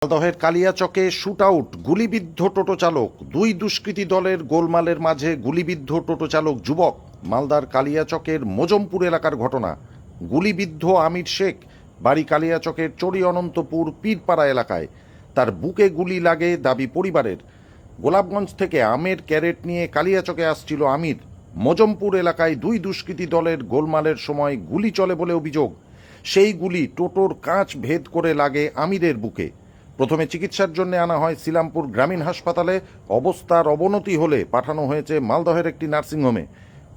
মালদহের কালিয়াচকে শুটআউট, গুলিবিদ্ধ টোটো চালক। দুই দুষ্কৃতী দলের গোলমালের মাঝে গুলিবিদ্ধ টোটো চালক যুবক। মালদার কালিয়াচকের মোজমপুর এলাকার ঘটনা। গুলিবিদ্ধ আমির শেখ, বাড়ি কালিয়াচকের চড়ি অনন্তপুর পীরপাড়া এলাকায়। তার বুকে গুলি লাগে দাবি পরিবারের। গোলাপগঞ্জ থেকে আমের ক্যারেট নিয়ে কালিয়াচকে আসছিল আমির। মোজমপুর এলাকায় দুই দুষ্কৃতী দলের গোলমালের সময় গুলি চলে বলে অভিযোগ। সেই গুলি টোটোর কাঁচ ভেদ করে লাগে আমিরের বুকে। প্রথমে চিকিৎসার জন্য আনা হয় শ্রীরামপুর গ্রামীণ হাসপাতালে। অবস্থার অবনতি হলে পাঠানো হয়েছে মালদহের একটি নার্সিংহোমে।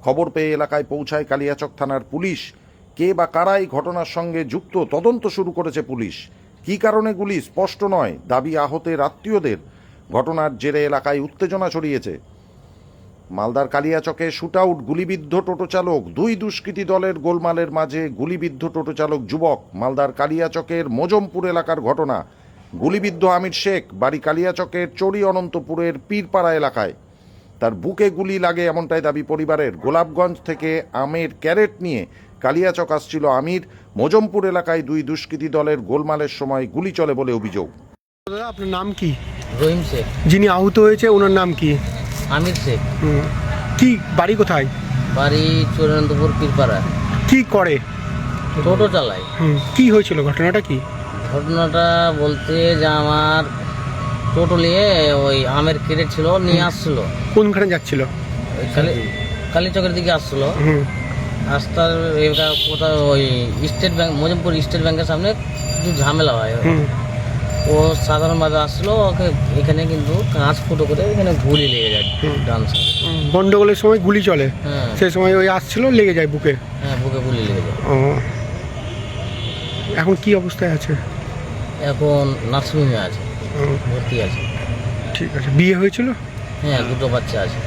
খবর পেয়ে এলাকায় পৌঁছায় কালিয়াচক থানার পুলিশ। কে বা কারা এই ঘটনার সঙ্গে যুক্ত তদন্ত শুরু করেছে পুলিশ। কী কারণে গুলি স্পষ্ট নয়, দাবি আহতের আত্মীয়দের। ঘটনার জেরে এলাকায় উত্তেজনা ছড়িয়েছে। মালদার কালিয়াচকে শুটআউট, গুলিবিদ্ধ টোটো চালক। দুই দুষ্কৃতী দলের গোলমালের মাঝে গুলিবিদ্ধ টোটো চালক যুবক। মালদার কালিয়াচকের মোজমপুর এলাকার ঘটনা। গুলিবিদ্ধ আমির শেখ, বাড়ি কালিয়াচকের চড়ি অনন্তপুরের পীরপাড়া এলাকায়। তার বুকে গুলি লাগে এমনটাই দাবি পরিবারের। গোলাপগঞ্জ থেকে আমের ক্যারেট নিয়ে কালিয়াচক আসছিল আমির। মোজমপুর এলাকায় দুই দুষ্কৃতী দলের গোলমালের সময় গুলি চলে বলে অভিযোগ। দাদা, আপনার নাম কি? রহিম শেখ। যিনি আহত হয়েছে ওনার নাম কি? আমির শেখ। কি বাড়ি কোথায়? বাড়ি চূড়ান্তপুর পীরপাড়া। কি করে? টোটো চালায়। কি হয়েছিল, ঘটনাটা কি? ঘটনাটা বলতে যে আমার টোটো নিয়ে ওই আমের ক্যারেট ছিল, নিয়ে আসছিল। কোনখানে যাচ্ছিল? ওই কালীচকের দিকে আসছিল। রাস্তার কোথাও ওই স্টেট ব্যাংক, মোজমপুর স্টেট ব্যাংকের সামনে কিছু ঝামেলা হয়। ও সাধারণভাবে আসছিল, ওকে এখানে কিন্তু কাঁচ ফুটো করে এখানে গুলি লেগে যায় ডান সাইডে। গন্ডগোলের সময় গুলি চলে? হ্যাঁ, সেই সময় ওই আসছিল, লেগে যায় বুকে? হ্যাঁ, বুকে গুলি লেগে যায়। এখন কি অবস্থায় আছে? এখন নার্সিংহোমে আছে, ভর্তি আছে। ঠিক আছে। বিয়ে হয়েছিল? হ্যাঁ, দুটো বাচ্চা আছে।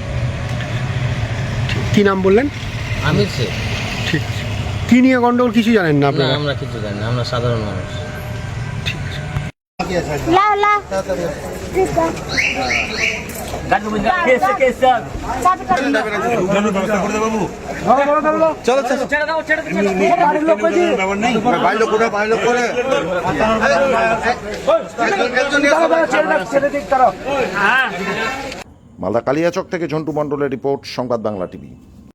কি নাম বললেন? আমির শেখ। ঠিক আছে। কি নিয়ে গন্ডগোল কিছু জানেন না না, আপনারা? আমরা কিছু জানি না, আমরা সাধারণ মানুষ। ঠিক আছে। মালদা কালিয়াচক থেকে ঝন্টু মণ্ডলের রিপোর্ট, সংবাদ বাংলা টিভি।